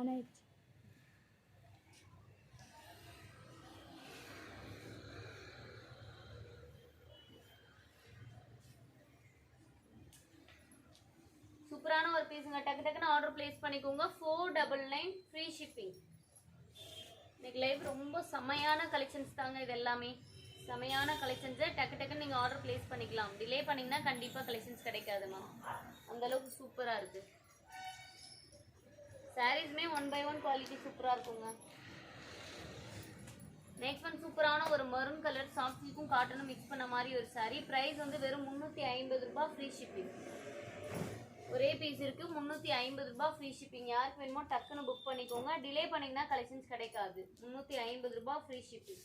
On ஆயிடுச்சு. சூப்பரான ஒரு பீஸுங்க. டக்கு டக்குன்னு ஆர்டர் பிளேஸ் பண்ணிக்கோங்க. 499 ஃப்ரீ ஷிப்பிங். இன்னைக்கு லைவ் ரொம்ப செமையான கலெக்ஷன்ஸ் தாங்க. இது எல்லாமே செமையான கலெக்ஷன்ஸை டக்கு டக்குன்னு நீங்கள் ஆர்டர் பிளேஸ் பண்ணிக்கலாம். டிலே பண்ணிங்கன்னா கண்டிப்பாக கலெக்ஷன்ஸ் கிடைக்காதுமா. அந்தளவுக்கு சூப்பராக இருக்குது. சாரீஸுமே 1 by 1 குவாலிட்டி சூப்பராக இருக்குங்க. நெக்ஸ்ட் ஒன் சூப்பரான ஒரு மரூன் கலர் சாஃப்ட் சில்க்கும் காட்டனும் மிக்ஸ் பண்ண மாதிரி ஒரு சாரீ. ப்ரைஸ் வந்து வெறும் 350 ரூபாய் ஃப்ரீ ஷிப்பிங். ஒரே பீஸ் இருக்கு, 350 ரூபாய் ஃப்ரீ ஷிப்பிங். யாருக்கு வேணுமோ டக்குன்னு புக் பண்ணிக்கோங்க. டிலே பண்ணிங்கன்னா கலெக்ஷன்ஸ் கிடைக்காது. 350 ரூபாய் free shipping.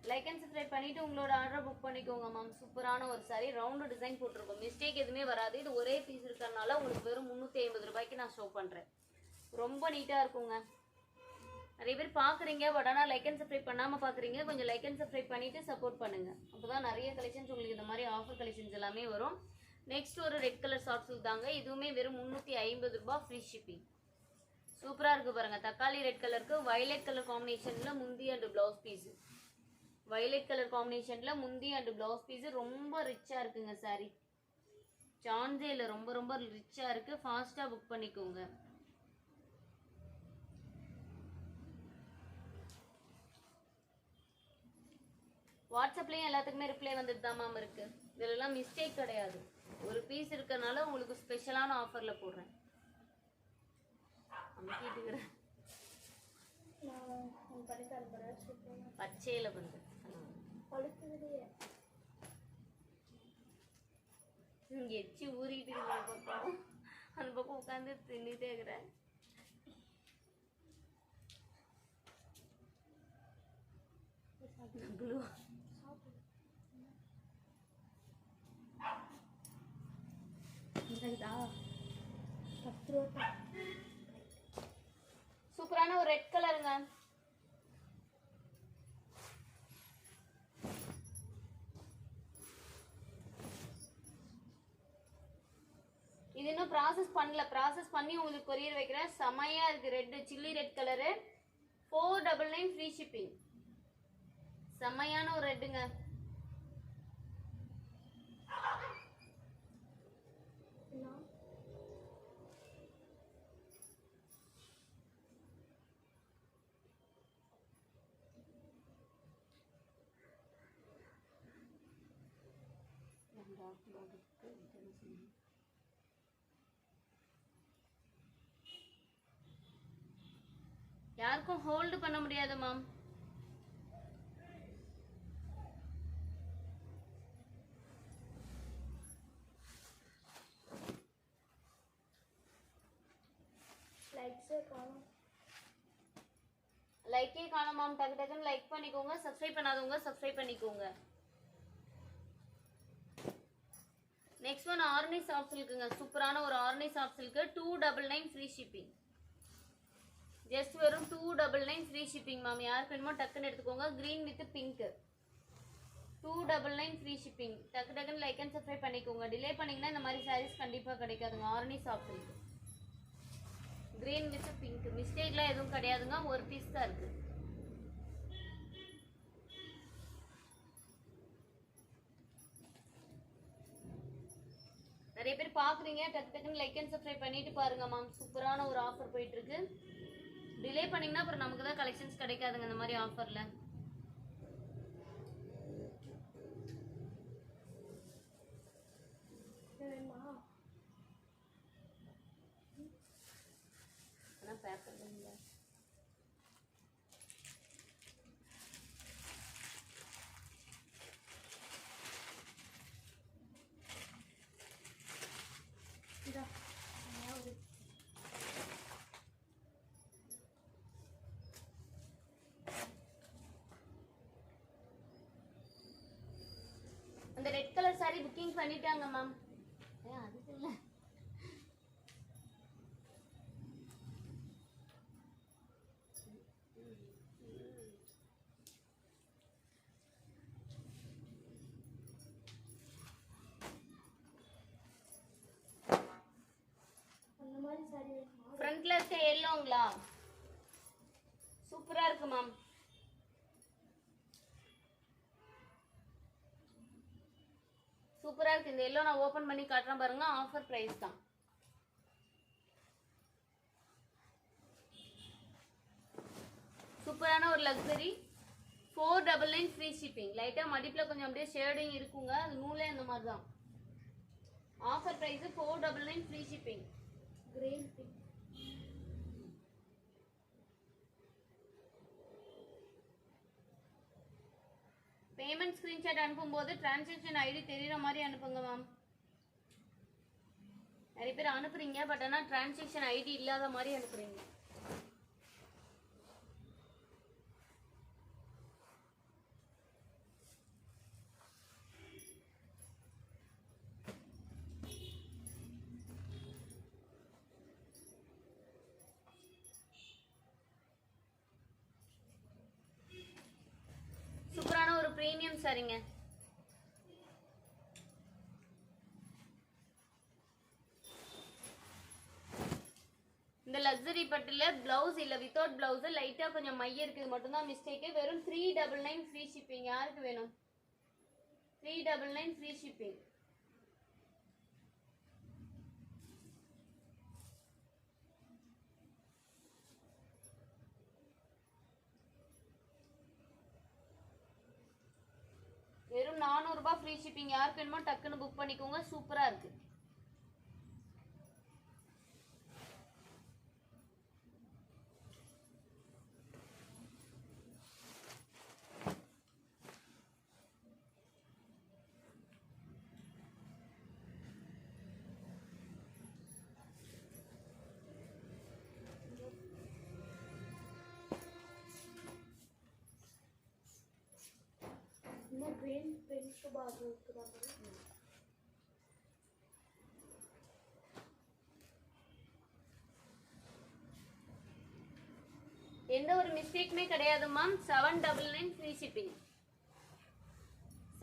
Like and subscribe பண்ணிட்டு உங்களோட ஆர்டரை புக் பண்ணிக்கோங்க மேம். சூப்பரான ஒரு சாரி, ரவுண்டு டிசைன் போட்டிருக்கோம். மிஸ்டேக் எதுவுமே வராது. இது ஒரே பீஸ் இருக்கிறதுனால உங்களுக்கு வெறும் 350 ரூபாய்க்கு நான் ஷோ பண்ணுறேன். ரொம்ப நீட்டாக இருக்குங்க. நிறைய பேர் பார்க்குறீங்க, பட் ஆனால் லைக் அண்ட் சப்ஸ்கிரைப் பண்ணாமல் பார்க்குறீங்க. கொஞ்சம் லைக் அண்ட் சப்ஸ்கிரைப் பண்ணிவிட்டு சப்போர்ட் பண்ணுங்கள். அப்போ தான் நிறைய கலெக்ஷன்ஸ் உங்களுக்கு இந்த மாதிரி ஆஃபர் கலெக்ஷன்ஸ் எல்லாமே வரும். நெக்ஸ்ட் ஒரு ரெட் கலர் சாஃப்ட் சில்க் தாங்க. இதுவுமே வெறும் 350 ரூபாய் ஃப்ரீ ஷிப்பிங். சூப்பராக இருக்குது பாருங்கள். தக்காளி ரெட் கலருக்கு வயலட் கலர் காம்பினேஷனில் முந்தி and blouse piece. Violet colour காம்பினேஷனில் முந்தி அண்ட் ப்ளவுஸ் பீஸு ரொம்ப ரிச்சாக இருக்குங்க சாரி. சான்ஸே இல்லை, ரொம்ப ரொம்ப ரிச்சாக இருக்குது. ஃபாஸ்ட்டாக புக் பண்ணிக்கோங்க. வாட்ஸ்அப்லேயும் எல்லாத்துக்குமே ரிப்ளை வந்துட்டு தான் மேம் இருக்குது. இதிலெல்லாம் மிஸ்டேக் கிடையாது. ஒரு பீஸ் இருக்கிறனால உங்களுக்கு ஸ்பெஷலான ஆஃபரில் போடுறேன். அமைக்கிட்டுக்கிறேன். பச்சையில் பண்ணுறேன். எச்சி ஊறிட்டு பக்கம் அந்த பக்கம் உட்காந்து தின்னுட்டே இருக்கிறேன். சூப்பரான ஒரு ரெட் கலருங்க. இது இன்னும் ப்ராசஸ் பண்ணல. ப்ராசஸ் பண்ணி உங்களுக்கு கொரியர் வைக்கிறேன். செமையா இருக்கு. Red chilli red colour 499 free shipping. செமையான ஒரு ரெட்டுங்க. யாருக்கும் ஹோல்டு பண்ண முடியாது மேம். லைக்கே காணும் மேம். டக்கு டக்குன்னு லைக் பண்ணிக்கோங்க. சப்ஸ்கிரைப் பண்ணாதவங்க சப்ஸ்கிரைப் பண்ணிக்கோங்க. நெக்ஸ்ட் ஒன் ஆர்னி சாஃப்ட் சில்க்குங்க. சூப்பரான ஒரு Arni soft silk 299 free shipping. Just வெறும் 299 ஃப்ரீ ஷிப்பிங் மேம். யாருக்கு வேணுமோ டக்குன்னு எடுத்துக்கோங்க. Green with pink 299 free shipping. டக்கு டக்குன்னு லைக் அண்ட் சப்ஸ்கிரைப் பண்ணிக்கோங்க. டிலே பண்ணிங்கன்னா இந்த மாதிரி சாரீஸ் கண்டிப்பாக கிடைக்காதுங்க. Arni soft silk green with pink. மிஸ்டேக்லாம் எதுவும் கிடையாதுங்க. ஒரு பீஸ் தான் இருக்குது. நிறைய பேர் பார்க்குறீங்க. டக்கு டக்குன்னு லைக் அண்ட் சப்ஸ்கிரைப் பண்ணிட்டு பாருங்க மேம். சூப்பரான ஒரு ஆஃபர் போயிட்டு இருக்கு. டிலே பண்ணிங்கன்னா அப்புறம் நமக்கு தான் கலெக்ஷன்ஸ் கிடைக்காதுங்க இந்த மாதிரி ஆஃபரில். பேப்பர் இல்லை. அந்த ரெட் கலர் சாரி புக்கிங் பண்ணிட்டாங்க மேம். அதுக்கு இல்லை. எல்லோங்களா? சூப்பரா இருக்கு மேம். சூப்பரா இருக்கு. இந்த எல்லோ நான் ஓபன் பண்ணி காட்டுறேன் பாருங்க. ஆஃபர் பிரைஸ் தான். சூப்பரான ஒரு லக்ஸரி. 499 free shipping. லைட்டா மடிப்புல கொஞ்சம் அப்படியே ஷேடிங் இருக்குங்க. அது நூலே அந்த மாதிரி தான். Offer price 499 free shipping. Green pink. Payment screenshot அனுப்பும்போது டிரான்சாக்ஷன் ஐடி தெரியுற மாதிரி அனுப்புங்க மேம். நிறைய பேர் அனுப்புறீங்க, பட் ஆனால் டிரான்சாக்ஷன் ஐடி இல்லாத மாதிரி அனுப்புறீங்க. சூப்பரான ஒரு பிரீமியம் சரிங்க. இந்த லக்ஸரி பட்டில பிளவுஸ் இல்ல, வித்தவுட் பிளவுஸ், லைட்டா கொஞ்சம் மைய இருக்குது மட்டும்தான் மிஸ்டேக். வெறும் 399 ஃப்ரீ ஷிப்பிங். யாருக்கு வேணும்? 399 ஃப்ரீ ஷிப்பிங். வெறும் 400 ரூபாய் ஃப்ரீ ஷிப்பிங். யாருக்கு வேணுமோ டக்குன்னு புக் பண்ணிக்கோங்க. சூப்பரா இருக்கு. ग्रीन पिंक के बाद எந்த ஒரு மிஸ்டேக்குமே கிடையாது ma'am. 799 free shipping.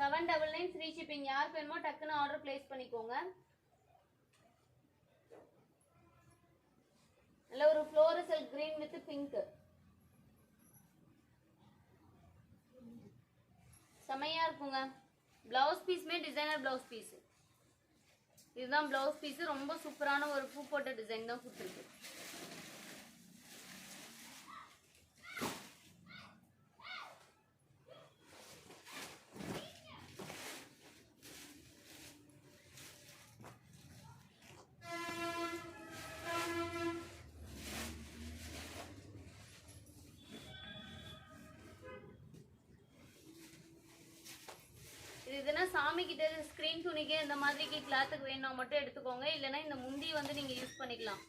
799 free shipping. யாருக்கு வேணுமோ டக்குன்னு ஆர்டர் பிளேஸ் பண்ணிக்கோங்க. நல்ல ஒரு ஃப்ளோரசல் கிரீன் வித் பிங்க். செமையா இருக்குங்க. பிளவுஸ் பீஸ்மே டிசைனர் பிளவுஸ் பீஸ். இதுதான் பிளவுஸ் பீஸ். ரொம்ப சூப்பரான ஒரு பூ போட்ட டிசைன் தான் கொடுத்துருக்கு. இதுனா சாமி கிட்ட ஸ்கிரீன் துணிக்கு இந்த மாதிரி கிளாத்துக்கு வேணும் மட்டும் எடுத்துக்கோங்க. இல்லைன்னா இந்த முந்தி வந்து நீங்க யூஸ் பண்ணிக்கலாம்.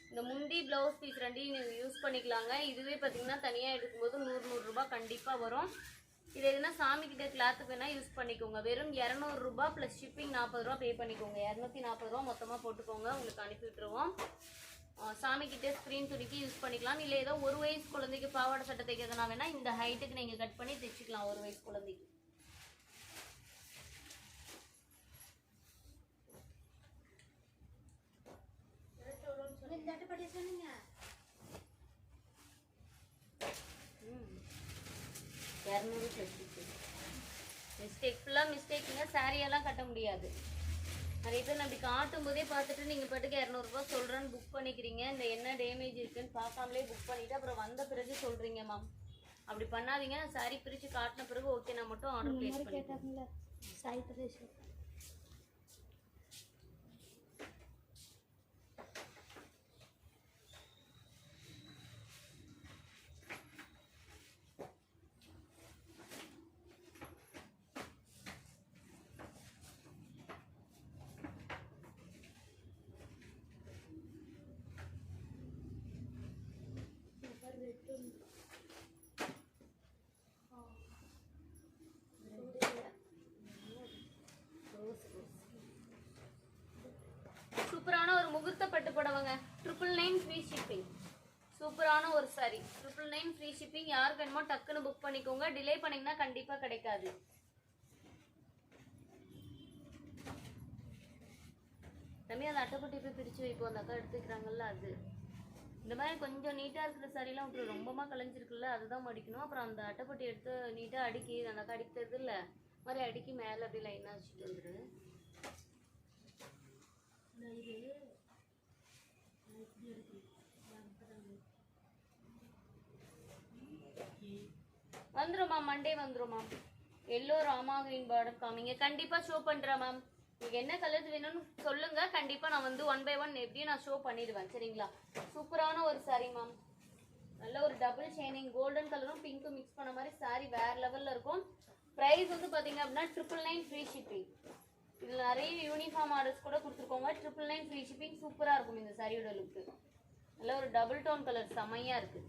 இந்த முந்தி பிளவுஸ் பீஸ் ரெண்டையும் நீங்க யூஸ் பண்ணிக்கலாங்க. இதுவே பார்த்தீங்கன்னா தனியாக எடுக்கும்போது 100 ரூபாய் கண்டிப்பா வரும். இது எதுனா சாமி கிட்ட கிளாத்துக்கு வேணா யூஸ் பண்ணிக்கோங்க. வெறும் 200 ரூபாய் பிளஸ் ஷிப்பிங் 40 ரூபா பே பண்ணிக்கோங்க. 240 ரூபா மொத்தமா போட்டுக்கோங்க. உங்களுக்கு அனுப்பி விட்டுருவோம். சாமி கிட்ட ஸ்கிரீன் துணிக்கு யூஸ் பண்ணிக்கலாம். இல்லை ஏதோ 1 வயசு குழந்தைக்கு பாவாடை சட்டை தைக்கிறதுனா வேணா இந்த ஹைட்டுக்கு நீங்க கட் பண்ணி தைச்சிக்கலாம். 1 வயசு குழந்தைக்கு. மிஸ்டேக் ஃபுல்லாக மிஸ்டேக்குங்க. சாரியெல்லாம் கட்ட முடியாது. நிறைய பேர் அப்படி காட்டும் போதே பார்த்துட்டு நீங்கள் பாட்டுக்கு 200 ரூபாய் சொல்கிறேன்னு புக் பண்ணிக்கிறீங்க. இந்த என்ன டேமேஜ் இருக்குன்னு பார்க்காமலே புக் பண்ணிவிட்டு அப்புறம் வந்த பிறகு சொல்கிறீங்க மேம். அப்படி பண்ணாதீங்க. சாரி பிரித்து காட்டின பிறகு ஓகே நான் மட்டும் ஆர்டர் பிளேஸ் பண்ணிட்டேன். साई प्रदेश சூப்பரான ஒரு முகூர்த்த பட்டு புடவைங்க. 999 ஃப்ரீ ஷிப்பிங். சூப்பரான ஒரு சாரி. 999 free shipping. யாருக்கு வேணுமோ டக்குன்னு புக் பண்ணிக்கோங்க. டிலே பண்ணீங்கன்னா கண்டிப்பா கிடைக்காது. தம்பி அந்த அட்டைப்பட்டி போய் பிரிச்சு வைப்போம். அந்த அக்கா எடுத்துக்கிறாங்கல்ல அது. இந்த மாதிரி கொஞ்சம் நீட்டாக இருக்கிற சாரீலாம் அப்புறம் ரொம்பமா கலைஞ்சிருக்குல்ல, அதுதான் மடிக்கணும். அப்புறம் அந்த அட்டைப்பட்டி எடுத்து நீட்டாக அடுக்கி அந்த கடிக்கிறது இல்லை மாதிரி அடுக்கி மேலே அப்படியே லைனாக வச்சுட்டு வந்துடு. வந்துடும் மேம், மண்டே வந்துடும் ma'am. Yellow Rama green border காமிங்க, கண்டிப்பாக ஷோ பண்ணுறேன் மேம். உங்களுக்கு என்ன கலர்ஸ் வேணும்னு சொல்லுங்க, கண்டிப்பாக நான் வந்து 1 by 1 எப்படியும் நான் ஷோ பண்ணிடுவேன். சரிங்களா? சூப்பரான ஒரு சாரீ மேம். நல்ல ஒரு டபுள் ஷைனிங் கோல்டன் கலரும் பிங்க்கும் மிக்ஸ் பண்ண மாதிரி சாரீ வேற லெவலில் இருக்கும். ப்ரைஸ் வந்து பார்த்தீங்க அப்படின்னா 999 ஃப்ரீ ஷிப்பிங். இதில் நிறைய யூனிஃபார்ம் ஆர்டர்ஸ் கூட கொடுத்துருக்கோங்க. 999 ஃப்ரீ ஷிப்பிங். சூப்பராக இருக்கும் இந்த சாரியோட லுக்கு. நல்ல ஒரு டபுள் டோன் கலர் செமையாக இருக்குது.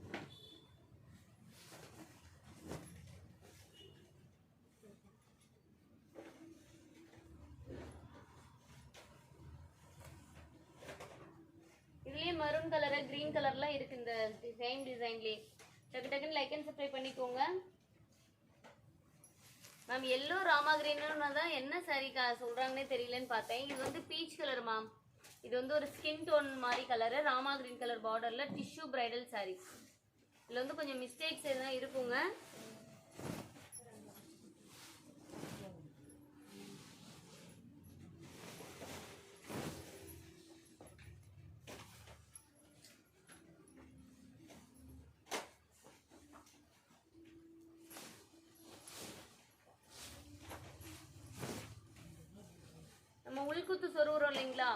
இதுலயே மெரூன் கலர், கிரீன் கலர்லாம் இருக்கு இந்த சேம் டிசைன்லயே. டக்கு டக்குன்னு லைக் அண்ட் சப்ஸ்கிரைப் பண்ணிக்கோங்க மேம். எல்லோ ராமா கிரீன்னு தான் என்ன சாரி சொல்றாங்கன்னே தெரியலன்னு பார்த்தேன். இது வந்து பீச் கலர் மேம். இது வந்து ஒரு ஸ்கின் டோன் மாதிரி கலரு, ராமா கிரீன் கலர் பார்டர்ல டிஷ்யூ பிரைடல் சாரி. இதுல வந்து கொஞ்சம் மிஸ்டேக்ஸ் எதுனா இருக்குங்க. நம்ம உள்குத்து சொருகிறோம் இல்லைங்களா,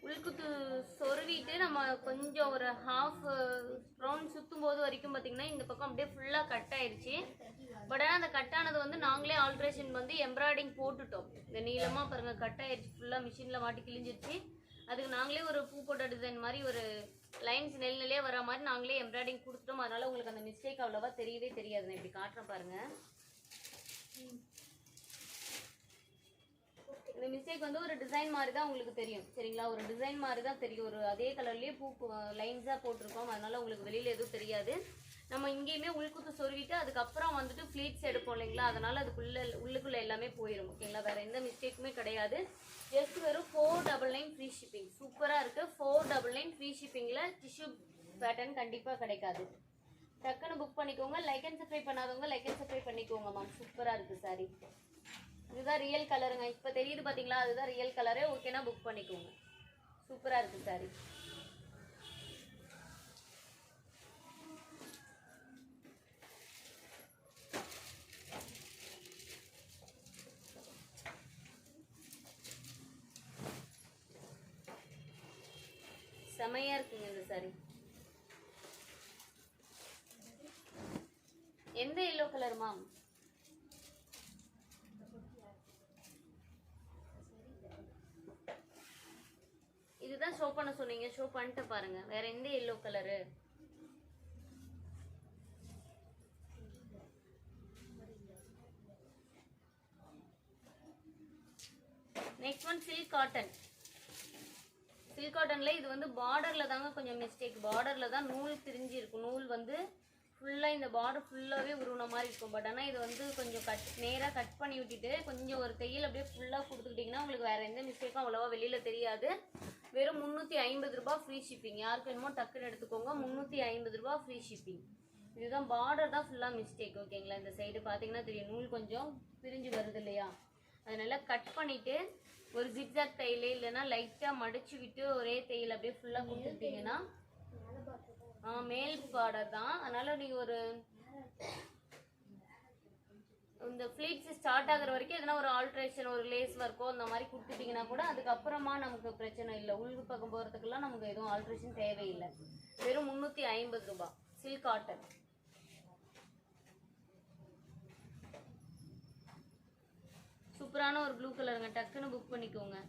உள்குத்து சொருவிட்டு நம்ம கொஞ்சம் ஒரு ஹாஃப் ரவுண்ட் சுற்றும் போது வரைக்கும் பார்த்தீங்கன்னா இந்த பக்கம் அப்படியே ஃபுல்லாக கட் ஆயிடுச்சு. பட் ஆனால் அந்த கட் ஆனது வந்து நாங்களே ஆல்ட்ரேஷன் வந்து எம்ப்ராய்டிங் போட்டுட்டோம். இந்த நீளமாக பாருங்கள் கட் ஆயிடுச்சு, ஃபுல்லாக மிஷினில் மாட்டி கிழிஞ்சிருச்சு. அதுக்கு நாங்களே ஒரு பூ போட்ட டிசைன் மாதிரி ஒரு லைன்ஸ் நெல்நிலையே வர மாதிரி நாங்களே எம்ப்ராய்டிங் கொடுத்துட்டோம். அதனால் உங்களுக்கு அந்த மிஸ்டேக் அவ்வளோவா தெரியவே தெரியாது. நான் இப்படி காட்டுறேன் பாருங்கள். இந்த மிஸ்டேக் வந்து ஒரு டிசைன் மாதிரி தான் உங்களுக்கு தெரியும். சரிங்களா? ஒரு டிசைன் மாதிரி தான் தெரியும். ஒரு அதே கலர்லேயே பூ லைன்ஸாக போட்டிருக்கோம். அதனால உங்களுக்கு வெளியில் எதுவும் தெரியாது. நம்ம இங்கேயுமே உள்குத்து சொருவிட்டு அதுக்கப்புறம் வந்துட்டு ஃப்ளீட்ஸ் எடுப்போம் இல்லைங்களா, அதனால உள்ளுக்குள்ளே எல்லாமே போயிடும். ஓகேங்களா? வேறு எந்த மிஸ்டேக்குமே கிடையாது. ஜஸ்ட் வெறும் 499 ஃப்ரீ ஷிப்பிங். சூப்பராக இருக்குது. 499 ஃப்ரீ ஷிப்பிங்கில் டிஷ்யூ பேட்டர்ன் கண்டிப்பாக கிடைக்காது. டக்குன்னு புக் பண்ணிக்கோங்க. லைக் அண்ட் சப்ஸ்கிரைப் பண்ணாதவங்க லைக் அண்ட் சப்ஸ்கிரைப் பண்ணிக்கோங்க மேம். சூப்பராக இருக்குது சாரி. இதுதான் ரியல் கலருங்க. இப்போ தெரியுது பார்த்தீங்களா, அதுதான் ரியல் கலரே. ஓகேனா புக் பண்ணிக்கோங்க. சூப்பராக இருக்குது சாரி. செமையாக இருக்குங்க இந்த சாரி. எந்த எல்லோ கலர் மேம்? இதுதான் ஷோ பண்ண சொன்னீங்க, ஷோ பண்ணிட்டு பாருங்க. வேற எந்த yellow colour? Next one silk cotton. Silk காட்டன்ல இது வந்து பார்டர்ல தாங்க கொஞ்சம் மிஸ்டேக். பார்டர்ல தான் நூல் பிரிஞ்சு இருக்கும். நூல் வந்து ஃபுல்லாக இந்த பார்டர் ஃபுல்லாகவே உருவன மாதிரி இருக்கும். பட் ஆனால் இது வந்து கொஞ்சம் நேராக கட் பண்ணி விட்டுட்டு கொஞ்சம் ஒரு தையல் அப்படியே ஃபுல்லாக கொடுத்துக்கிட்டிங்கன்னா உங்களுக்கு வேறு எந்த மிஸ்டேக்கும் அவ்வளோவா வெளியில் தெரியாது. வெறும் 350 ரூபாய் ஃப்ரீ ஷிப்பிங். யாருக்கு வேணுமோ டக்குன்னு எடுத்துக்கோங்க. 350 ரூபாய் ஃப்ரீ ஷிப்பிங். இதுதான் பார்டர் தான் ஃபுல்லாக மிஸ்டேக். ஓகேங்களா? இந்த சைடு பார்த்தீங்கன்னா தெரியும், நூல் கொஞ்சம் பிரிஞ்சு வருது இல்லையா, அதனால கட் பண்ணிவிட்டு ஒரு ஜிக்ஜாக் தையல் இல்லைன்னா லைட்டாக மடிச்சு விட்டு ஒரே தையல் அப்படியே ஃபுல்லாக கொடுத்துட்டீங்கன்னா மேல் பார்டர் தான். அதனால நீங்கள் ஒரு இந்த ஃப்ளீட்ஸ் ஸ்டார்ட் ஆகிற வரைக்கும் எதனா ஒரு ஆல்ட்ரேஷன், ஒரு லேஸ் ஒர்க்கோ அந்த மாதிரி கொடுத்துட்டிங்கன்னா கூட அதுக்கப்புறமா நமக்கு பிரச்சனை இல்லை. உள்கு பக்கம் போகிறதுக்கெல்லாம் நமக்கு எதுவும் ஆல்ட்ரேஷன் தேவையில்லை. வெறும் 350 ரூபாய் சில்க் காட்டன். சூப்பரான ஒரு ப்ளூ கலருங்க. டக்குன்னு புக் பண்ணிக்கோங்க.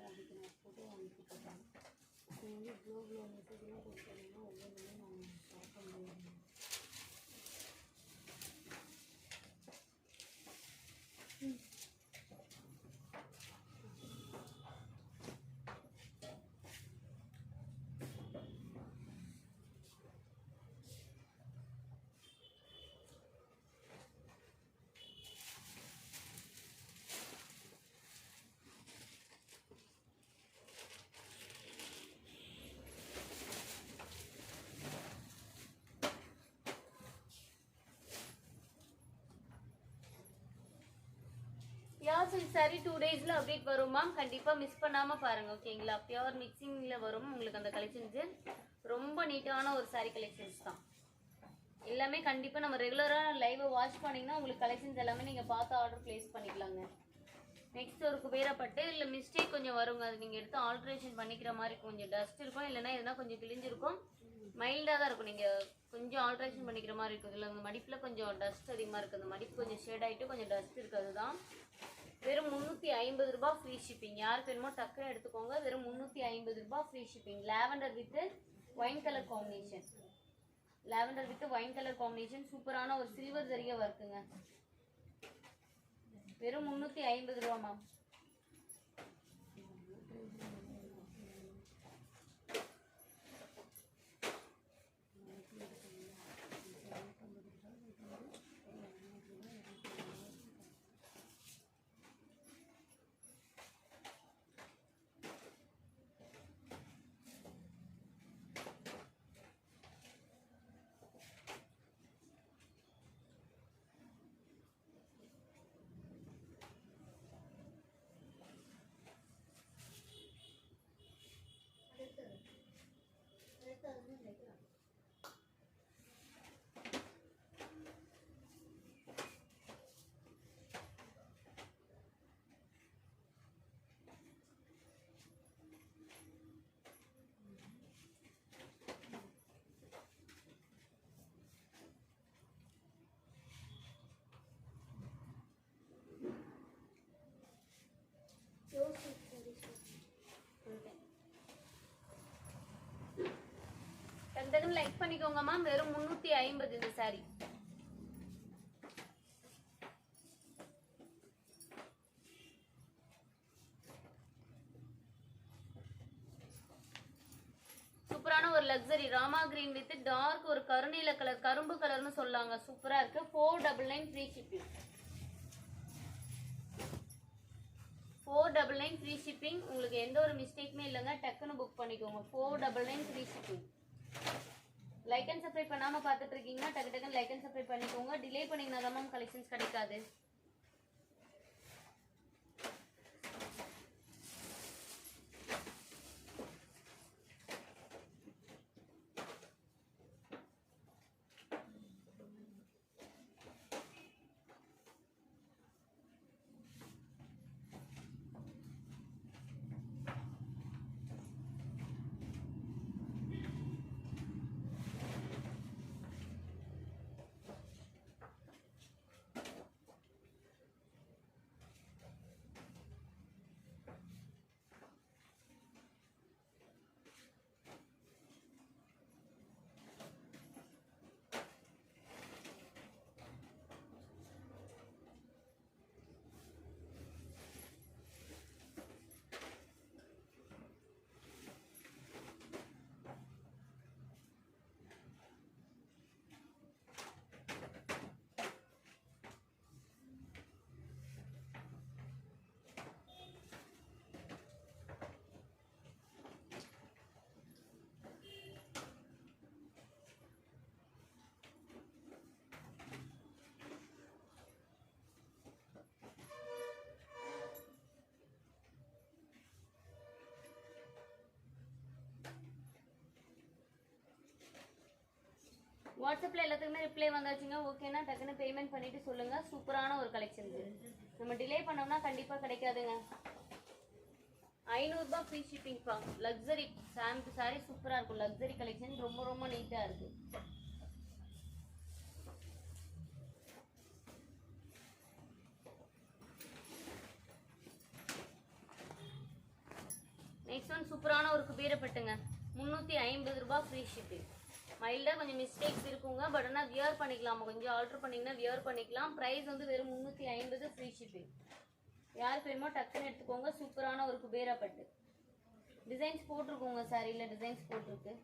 அதுக்கு நான் ஃபோட்டோ வாங்கிட்டு போட்டேன். நீங்கள் ப்ளூ மெசேஜ்லாம் கொடுத்தீங்கன்னா ஒவ்வொன்றுமே நான் பார்க்க முடியாது. சில்க் சாரி 2 டேஸ்ல அப்டேட் வரும் மேம். கண்டிப்பா மிஸ் பண்ணாம பாருங்க ஓகேங்களா. பியூர் மிக்சிங்ல வரும் உங்களுக்கு அந்த கலெக்ஷன்ஸ். ரொம்ப நீட்டான ஒரு சாரி கலெக்ஷன்ஸ் தான் எல்லாமே. கண்டிப்பா நம்ம ரெகுலரா லைவ் வாட்ச் பண்ணீங்கன்னா உங்களுக்கு கலெக்ஷன்ஸ் எல்லாமே நீங்க பார்த்து ஆர்டர் பிளேஸ் பண்ணிக்கலாங்க. நெக்ஸ்ட் ஒரு குபேரப்பட்டு இல்லை மிஸ்டேக் கொஞ்சம் வருங்க. அது நீங்கள் எடுத்து ஆல்ட்ரேஷன் பண்ணிக்கிற மாதிரி கொஞ்சம் டஸ்ட் இருக்கும், இல்லைன்னா எதுனா கொஞ்சம் கிழிஞ்சிருக்கும். மைல்டாக தான் இருக்கும். நீங்கள் கொஞ்சம் ஆல்ட்ரேஷன் பண்ணிக்கிற மாதிரி இருக்கும். இதில் அந்த மடிப்பில் கொஞ்சம் டஸ்ட் அதிகமாக இருக்குது. அந்த மடிப்பு கொஞ்சம் ஷேட் ஆகிட்டு கொஞ்சம் டஸ்ட் இருக்குது. அதுதான் வெறும் 350 ரூபாய் ஃப்ரீ ஷிப்பிங். யாருக்கு வேணுமோ டக்குன்னு எடுத்துக்கோங்க. வெறும் 350 ரூபாய் free shipping. Lavender with wine colour combination. Lavender with wine colour combination. சூப்பரான ஒரு சில்வர் ஜரிகை ஒர்க்குங்க. வெறும் 350 ரூபா மேம். டக்குன்னு லைக் பண்ணிக்கோங்க மேம். வெறும் 350 இந்த சாரி. சூப்பரான ஒரு luxury Rama green with dark ஒரு கருநீல கலர், கரும்பு கலர்னு சொல்லாங்க. சூப்பரா இருக்கு. 499 ஃப்ரீ ஷிப்பிங். 499 free shipping. உங்களுக்கு எந்த ஒரு மிஸ்டேக்குமே இல்லைங்க. டக்குன்னு புக் பண்ணிக்கோங்க. 499 free shipping. Like and subscribe பண்ணாம பார்த்துட்டு இருக்கீங்கன்னா டக்கு டக்குன்னு லைக் அண்ட் சப்ஸ்கிரைப் பண்ணிக்கோங்க. டிலே பண்ணீங்கன்னா தான் மேம் கலெக்ஷன்ஸ் கிடைக்காது. வாட்ஸ்அப்ல எல்லாத்துக்குமே ரிப்ளை வந்தாச்சுங்க. ஓகேனா டக்குன்னு பேமெண்ட் பண்ணிட்டு சொல்லுங்க. சூப்பரான ஒரு கலெக்ஷன். நம்ம டிலே பண்ணோம்னா கண்டிப்பா கிடைக்காதுங்க. 500 ரூபாய் ஃப்ரீ ஷிப்பிங் பா. லக்ஸரி சாம்பு சாரி சூப்பரா இருக்கும். லக்ஸரி கலெக்ஷன் ரொம்ப ரொம்ப நீட்டா இருக்கு. நெக்ஸ்ட் ஒன் சூப்பரான ஒரு குபேரப்பட்டுங்க. 350 ரூபாய் ஃப்ரீ ஷிப்பிங். மைல்டாக கொஞ்சம் மிஸ்டேக்ஸ் இருக்குங்க. பட் ஆனால் வியர் பண்ணிக்கலாம். கொஞ்சம் ஆல்டர் பண்ணிங்கன்னா வியர் பண்ணிக்கலாம். ப்ரைஸ் வந்து வெறும் 350 ஃப்ரீ ஷிப்பிங். யாருக்கு வேணுமோ டக்குன்னு எடுத்துக்கோங்க. சூப்பரான ஒரு குபேரப்பட்டு. டிசைன்ஸ் போட்டிருக்கோங்க. சாரியில் டிசைன்ஸ் போட்டிருக்கு.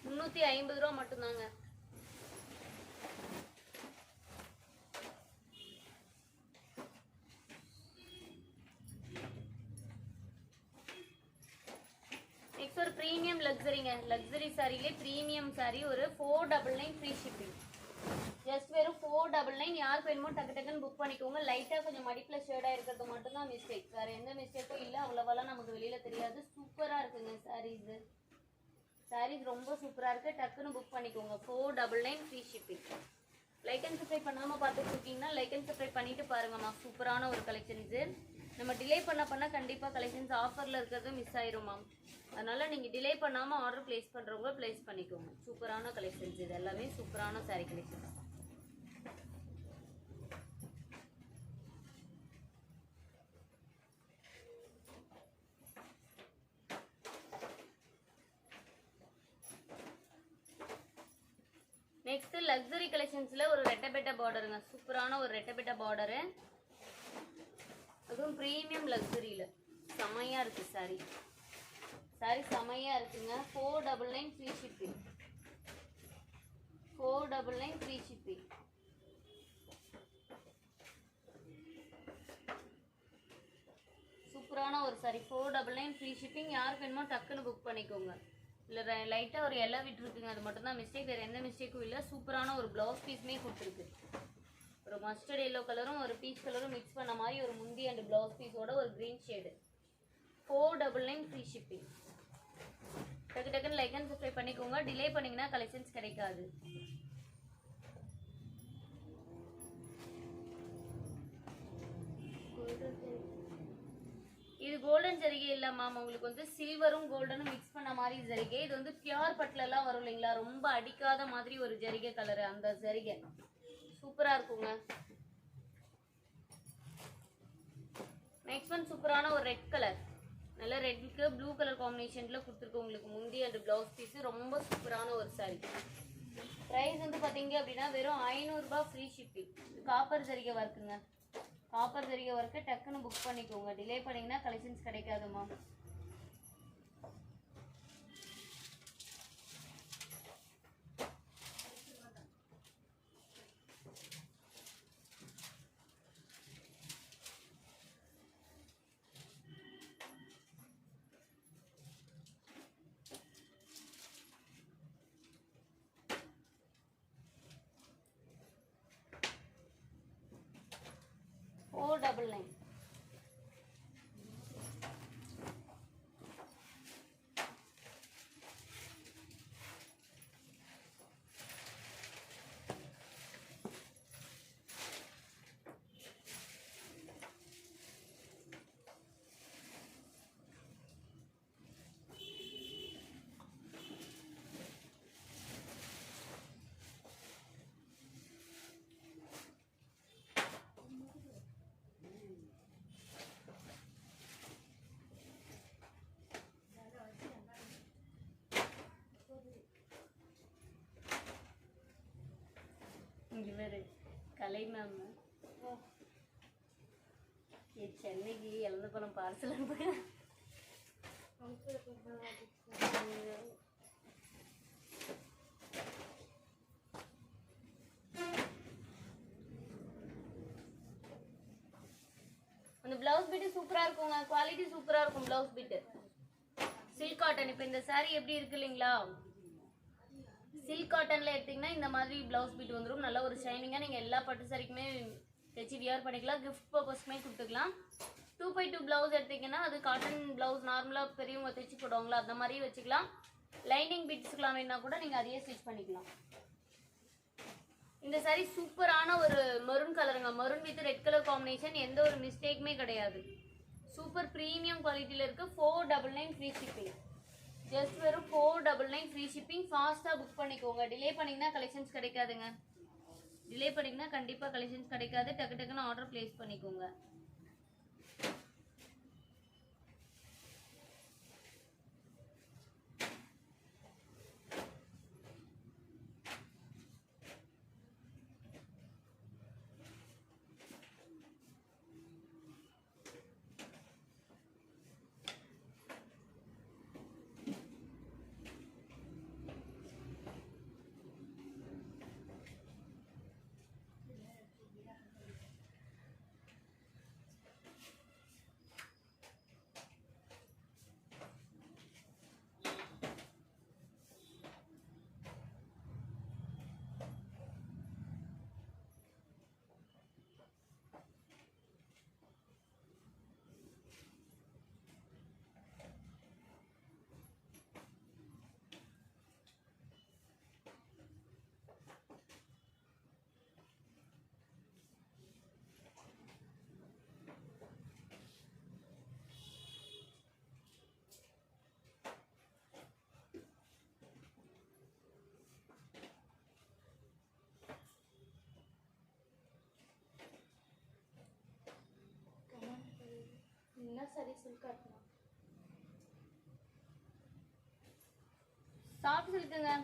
350 ரூபா மட்டும்தாங்க. நெக்ஸ்ட் ஒரு பிரீமியம் லக்ஸரிங்க. லக்ஸரி சாரிலே பிரீமியம் சாரி ஒரு 499 ஃப்ரீ ஷிப்பிங். ஜஸ்ட் வெறும் 499. யாருக்கு வேணுமோ டக்கு டக்குன்னு புக் பண்ணிக்கோங்க. லைட்டாக கொஞ்சம் மடிப்பில் ஷேடாக இருக்கிறது மட்டும்தான் மிஸ்டேக், வேறு எந்த மிஸ்டேக்கும் இல்லை. அவ்வளோவெல்லாம் நமக்கு வெளியில் தெரியாது. சூப்பராக இருக்குங்க சாரீஸு. சாரீஸ் ரொம்ப சூப்பராக இருக்குது. டக்குன்னு புக் பண்ணிக்கோங்க. 499 free shipping. Like and subscribe பண்ணாமல் பார்த்துட்டு இருக்கீங்கன்னா லைக் அண்ட் சப்ஸ்கிரைப் பண்ணிட்டு பாருங்கம்மா. சூப்பரான ஒரு கலெக்ஷன் இது. நம்ம டிலே பண்ண கண்டிப்பாக கலெக்ஷன்ஸ் ஆஃபரில் இருக்கிறது மிஸ் ஆயிரும் மேம். அதனால் நீங்கள் டிலே பண்ணாமல் ஆர்டர் ப்ளேஸ் பண்ணுறவங்க ப்ளேஸ் பண்ணிக்கோங்க. சூப்பரான கலெக்ஷன்ஸ் இது எல்லாமே. சூப்பரான சாரீ கலெக்ஷன்ஸ். நெக்ஸ்ட் லக்ஸரி கலெக்ஷன்ஸ்ல ஒரு ரெட்டபெட்ட பார்டருங்க. சூப்பரான ஒரு ரெட்டபெட்ட பார்டரு, அதுவும் ப்ரீமியம் லக்ஸரியில செமையா இருக்கு சாரி. சாரி செமையா இருக்குங்க. 499 ஃப்ரீ ஷிப்பிங். 499 free shipping. சூப்பரான ஒரு சாரி. 499 free shipping. யாருக்கு வேணுமோ டக்குன்னு புக் பண்ணிக்கோங்க. இல்லை லைட்டாக ஒரு எல்லாம் விட்டுருக்குங்க, அது மட்டும் தான் மிஸ்டேக், வேறு எந்த மிஸ்டேக்கும் இல்லை. சூப்பரான ஒரு ப்ளவுஸ் பீஸுமே கொடுத்துருக்கு. ஒரு மஸ்டர்ட் எல்லோ கலரும் ஒரு பீச் கலரும் மிக்ஸ் பண்ண மாதிரி ஒரு முந்தி அண்ட் ப்ளவுஸ் பீஸோட ஒரு க்ரீன் ஷேடு. 499 free shipping. டக்கு டக்குன்னு லைக் அண்ட் சப்ஸ்கிரைப் பண்ணிக்கோங்க. டிலே பண்ணிங்கன்னா கலெக்ஷன்ஸ் கிடைக்காது. இது கோல்டன் ஜரிகை இல்லை மேம், உங்களுக்கு வந்து சில்வரும் கோல்டனும் மிக்ஸ் பண்ண மாதிரி ஜரிகை. இது வந்து பியூர் பட்லெல்லாம் வரும் இல்லைங்களா, ரொம்ப அடிக்காத மாதிரி ஒரு ஜரிகை கலரு. அந்த ஜரிகை சூப்பராக இருக்குங்க. நெக்ஸ்ட் ஒன் சூப்பரான ஒரு ரெட் கலர். நல்ல ரெட்க்கு ப்ளூ கலர் காம்பினேஷனில் கொடுத்துருக்கு உங்களுக்கு முந்தி அண்ட் ப்ளவுஸ் பீஸு. ரொம்ப சூப்பரான ஒரு சாரி. ப்ரைஸ் வந்து பார்த்தீங்க அப்படின்னா வெறும் 500 ரூபாய் ஃப்ரீ ஷிப்பிங். காப்பர் ஜரிகை ஒர்க்குங்க. காப்பர் ஜரிகை ஒர்க்கு. டக்குன்னு புக் பண்ணிக்கோங்க. டிலே பண்ணிங்கன்னா கலெக்ஷன்ஸ் கிடைக்காதுமா. $499. இவர் கலை மேம் சென்னைக்கு இழந்த பழம் பார்சல் அனுப்புகிறேன். அந்த பிளவுஸ் பிட்டு சூப்பரா இருக்குங்க. குவாலிட்டி சூப்பரா இருக்கும் பிளவுஸ் பிட்டு. Silk cotton. இப்போ இந்த சாரி எப்படி இருக்கு இல்லைங்களா, சில்க் காட்டன்ல எடுத்தீங்கன்னா இந்த மாதிரி பிளவுஸ் பீட் வந்துடும். நல்ல ஒரு ஷைனிங்காக நீங்கள் எல்லா பட்டு சாரிக்குமே தைச்சி வியர் பண்ணிக்கலாம். கிஃப்ட் பர்பஸ்க்குமே கொடுத்துக்கலாம். 2x2 பிளவுஸ் எடுத்தீங்கன்னா அது காட்டன் பிளவுஸ் நார்மலாக பெரியவங்க தைச்சி போடுவாங்களா அந்த மாதிரி வச்சுக்கலாம். லைனிங் பீட்ஸ்க்குலாம் வேணா கூட நீங்கள் அதையே ஸ்டிச் பண்ணிக்கலாம். இந்த சாரி சூப்பரான ஒரு மெரூன் கலருங்க. Maroon with red colour combination. எந்த ஒரு மிஸ்டேக்குமே கிடையாது. சூப்பர் ப்ரீமியம் குவாலிட்டியில் இருக்குது. 499 ஃப்ரீ ஷிப்பிங். ஜஸ்ட் வெறும் 499 ஃப்ரீ ஷிப்பிங். ஃபாஸ்ட்டாக புக் பண்ணிக்கோங்க. டிலே பண்ணிங்கன்னா கலெக்ஷன்ஸ் கிடைக்காதுங்க. டிலே பண்ணிங்கன்னா கண்டிப்பாக கலெக்ஷன்ஸ் கிடைக்காது. டக்கு டக்குன்னு ஆர்டர் ப்ளேஸ் பண்ணிக்கோங்க. சரி சில்க் காட்டணும். சாஃப்ட் சில்க்குங்க.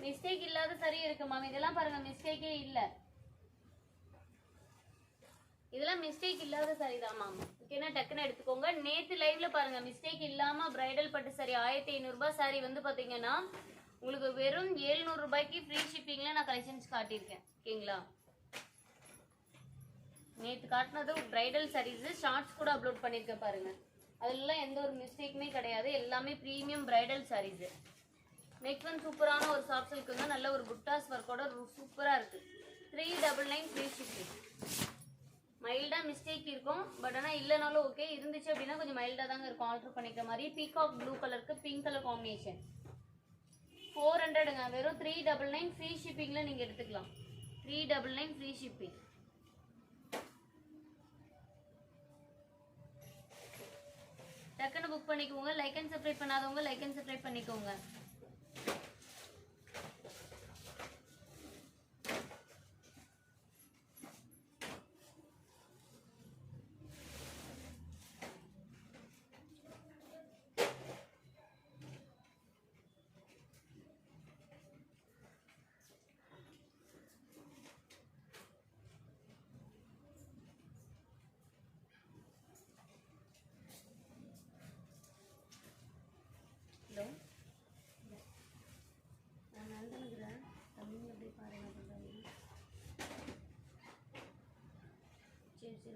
மிஸ்டேக் இல்லாத சரி இருக்கு மேம். இதெல்லாம் பாருங்க மிஸ்டேக்கே இல்ல. இதெல்லாம் மிஸ்டேக் இல்லாத சரி தான் மேம். ஓகேனா டக்குன்னு எடுத்துக்கோங்க. நேத்து லைவ்ல பாருங்க மிஸ்டேக் இல்லாம பிரைடல் பட்டு சரி 1500 ரூபாய் சாரி வந்து பாத்தீங்கன்னா உங்களுக்கு வெறும் 700 ரூபாய்க்கு ஃப்ரீ ஷிப்பிங்ல நான் கலெக்ஷன்ஸ் காட்டியிருக்கேன். ஓகேங்களா? நேத்து காட்டினது பிரைடல் சாரீஸ் ஷார்ட்ஸ் கூட அப்லோட் பண்ணிருக்கேன் பாருங்க. அதெல்லாம் எந்த ஒரு மிஸ்டேக்குமே கிடையாது. எல்லாமே premium bridal saris. Next one சூப்பரான ஒரு சாஃப்ட் சில்க்குங்க. நல்ல ஒரு புட்டாஸ் ஒர்க்கோட சூப்பரா இருக்கு. 399 ஃப்ரீ ஷிப்பிங். மைல்டா மிஸ்டேக் இருக்கும். பட் ஆனா இல்லனாலும் ஓகே. இருந்துச்சு அப்படின்னா கொஞ்சம் மைல்டா தாங்க இருக்கும். ஆல்டர் பண்ணிக்கிற மாதிரி. பீகாக் ப்ளூ கலருக்கு பிங்க் கலர் காம்பினேஷன். 400ங்க. வெறும் 399 ஃப்ரீ ஷிப்பிங்ல நீங்க எடுத்துக்கலாம். 399 ஃப்ரீ ஷிப்பிங். டக்குன்னு புக் பண்ணிக்கோங்க. லைக் அண்ட் சப்ஸ்கிரைப் பண்ணாதவங்க லைக் அண்ட் சப்ஸ்கிரைப் பண்ணிக்கோங்க.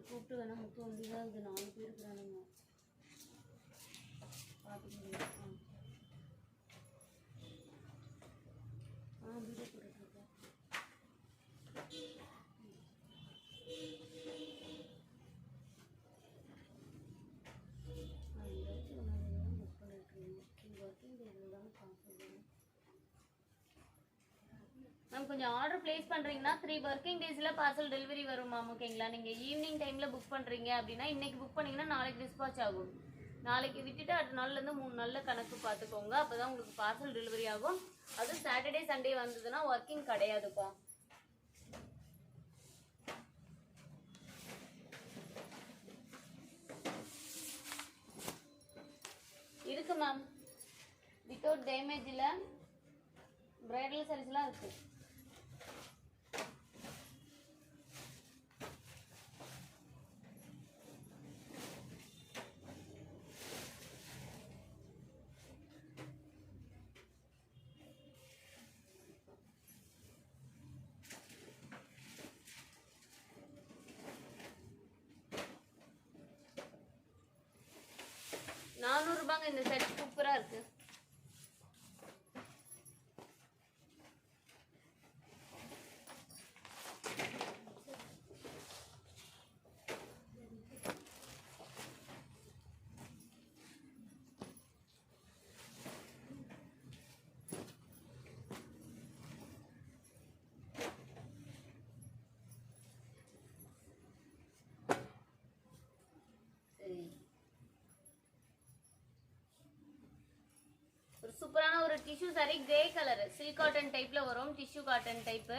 கூப்பிட்டு வேணா முத்து வண்டிதான் இது 4 பேர் இருக்கிறானுங்க. பார்த்துக்கோங்க. வீடியோ போட்டுருக்கேன். புக் பண்ணிருக்கீங்க. ஒர்க்கிங் டேஸில் தான் காசு. மேம் கொஞ்சம் ஆர்டர் பிளேஸ் பண்றீங்கன்னா 3 ஒர்க்கிங் டேஸ்ல பார்சல் டெலிவரி வரும் மேம். ஓகேங்களா? நீங்க ஈவினிங் டைம்ல புக் பண்றீங்க அப்படின்னா இன்னைக்கு புக் பண்ணீங்கன்னா நாளைக்கு டிஸ்பாச் ஆகும். நாளைக்கு விட்டுட்டு அடுத்த நாள்ல இருந்து 3 நாள்ல கணக்கு பார்த்துக்கோங்க. அப்பதான் உங்களுக்கு பார்சல் டெலிவரி ஆகும். அது சாட்டர்டே சண்டே வந்ததுன்னா ஒர்க்கிங் கிடையாதுப்பா. இருக்கு மேம். வித்தவுட் டேமேஜ்ல பிரைடல் சாரீஸ்லாம் இருக்கு. ரூபாங்க இந்த செட். சூப்பரா இருக்கு. சூப்பரான ஒரு tissue sorry grey colour silk cotton டைப்ல வரும். Tissue cotton type.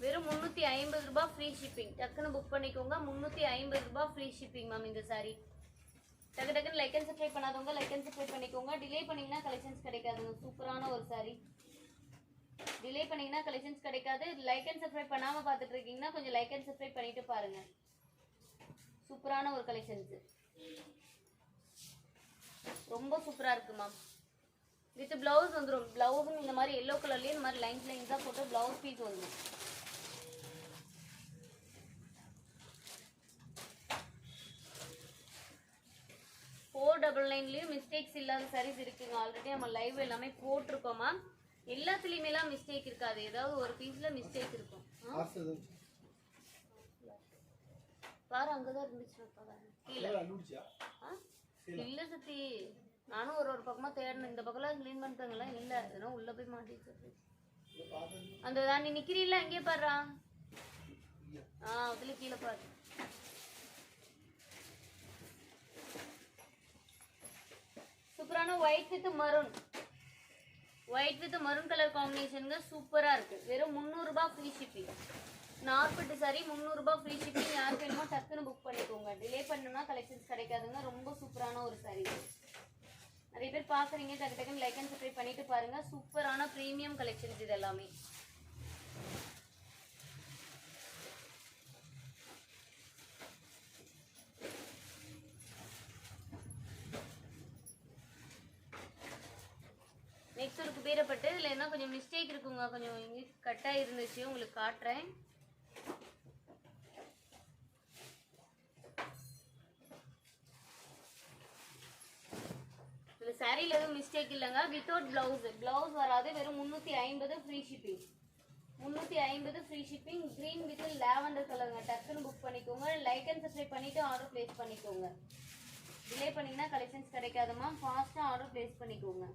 வெறும் 350 ரூபாய் ஃப்ரீ ஷிப்பிங். டக்குன்னு புக் பண்ணிக்கோங்க. 350 ரூபாய் ஃப்ரீ ஷிப்பிங் மேம் இந்த சாரி. டக்கு டக்குன்னு லைக் அண்ட் சப்ஸ்கிரைப் பண்ணாதவங்க லைக் அண்ட் சப்ஸ்கிரைப் பண்ணிக்கோங்க. டிலே பண்ணீங்கன்னா கலெக்ஷன்ஸ் கிடைக்காதுங்க. சூப்பரான ஒரு சாரி. டிலே பண்ணீங்கன்னா கலெக்ஷன்ஸ் கிடைக்காது. லைக் அண்ட் சப்ஸ்கிரைப் பண்ணாம பார்த்துட்டு இருக்கீங்கன்னா கொஞ்சம் லைக் அண்ட் சப்ஸ்கிரைப் பண்ணிட்டு பாருங்க. சூப்பரான ஒரு கலெக்ஷன்ஸ், ரொம்ப சூப்பரா இருக்கு மேம். வித் பிளவுஸ் வந்துடும். பிளவுஸும் இந்த மாதிரி எல்லோ கலர்லயே இந்த மாதிரி லைன்ஸா போட்டு பிளவுஸ் பீஸ் வந்துடும். $499 மிஸ்டேக்ஸ் இல்லாத சாரீஸ் இருக்குங்க. ஆல்ரெடி நம்ம லைவ் எல்லாமே போட்டிருக்கோமா. எல்லாத்துலயுமே எல்லாம் மிஸ்டேக் இருக்காது, ஏதாவது ஒரு பீஸ்ல மிஸ்டேக் இருக்கும். பாரு அங்கதான் இருந்துச்சு இல்ல சத்தி. நானும் ஒரு பக்கமா தேடணும். இந்த பக்கம் கிளீன் பண்றாங்களா இல்ல, அதெல்லாம் உள்ள போய் மாட்டிச்சு. அந்த நீ நிக்கிறீல்ல அங்கே பாடுறா. அதுல கீழே பாரு. சூப்பரான white with maroon, white with maroon colour காம்பினேஷனுங்க. சூப்பரா இருக்கு. வெறும் 300 ரூபாய் ஃப்ரீ ஷிப்பிங். நார்பட்டு சாரி 300 ரூபாய் ஃப்ரீ ஷிப்பிங். யாருக்கு வேணுமோ டக்குன்னு புக் பண்ணிக்கோங்க. டிலே பண்ணணும்னா கலெக்ஷன்ஸ் கிடைக்காதுங்க. ரொம்ப சூப்பரான ஒரு சாரி. நிறைய பேர் பாக்குறீங்க, டக்கு டக்குன்னு லைக் அண்ட் சப்ஸ்கிரைப் பண்ணிட்டு பாருங்க. சூப்பரான பிரீமியம் கலெக்ஷன்ஸ் இது எல்லாமே. நெக்ஸ்ட் ஒரு குபேரப்பட்டு. இதுல என்ன கொஞ்சம் மிஸ்டேக் இருக்குங்க, கொஞ்சம் இங்க கட் ஆயிருந்துச்சு, உங்களுக்கு காட்டுறேன். இதுல சாரியில எதுவும் மிஸ்டேக் இல்லைங்க. வித்தவுட் பிளவுஸ், பிளவுஸ் வராது. வெறும் 350 free shipping. 350 free shipping. Green with lavender கலருங்க. டக்குன்னு புக் பண்ணிக்கோங்க. லைக் அண்ட் சப்ஸ்கிரைப் பண்ணிட்டு ஆர்டர் பிளேஸ் பண்ணிக்கோங்க. டிலே பண்ணீங்கன்னா கலெக்ஷன்ஸ் கிடைக்காதுமா. ஃபாஸ்டா ஆர்டர் பிளேஸ் பண்ணிக்கோங்க.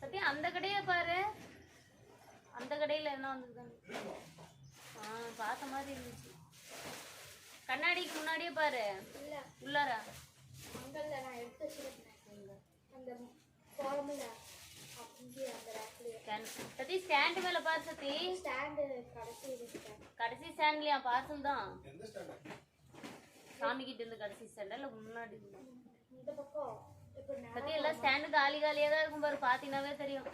சத்யா அந்த கடையை பாரு, அந்த கடையில என்ன வந்திருக்கு. பார்த்த மாதிரி இருந்துச்சு. கண்ணாடிக்கு முன்னாடியே பாரு. உள்ளாரா அங்கல்ல நான் எடுத்து வச்சிருக்கேன். அந்த ஃபார்முலா அப்படியே அந்த ரேக்லயே. சத்தி ஸ்டாண்ட் மேல பாரு சத்தி. ஸ்டாண்ட் கடைசி ஸ்டாண்ட்லயா? பார்சல் தான். எந்த ஸ்டாண்ட்? சாமி கிட்ட இருந்து கடைசி ஸ்டாண்ட் இல்ல முன்னாடி இந்த பக்கம். சத்தி எல்லாம் ஸ்டாண்ட் காலி காலியா தான் இருக்கும் பாரு, பாத்தீங்கன்னாவே தெரியும்.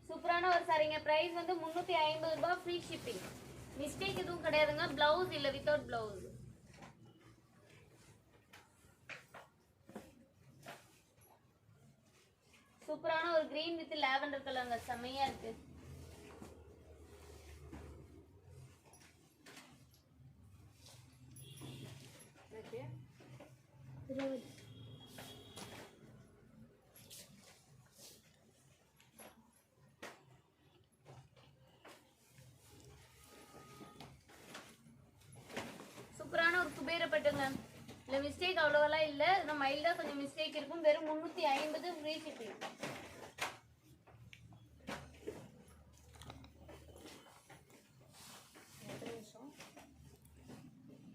சூப்பரான ஒரு சாரிங்க. பிரைஸ் வந்து 350 ரூபாய் ஃப்ரீ ஷிப்பிங். மிஸ்டேக் எதுவும் கிடையாதுங்க. பிளவுஸ் இல்ல, வித்தவுட் பிளவுஸ். சூப்பரான ஒரு கிரீன் வித் லாவெண்டர் கலருங்க. செம்மையா இருக்கு. சூப்பரான ஒரு குபேரப்பட்டுங்க. இல்ல மிஸ்டேக் அவ்வளோவெல்லாம் இல்ல, நம்ம மைல்டா கொஞ்சம் மிஸ்டேக் இருக்கும். வெறும் 350 ஃப்ரீ ஷிப்பிங்.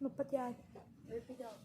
$36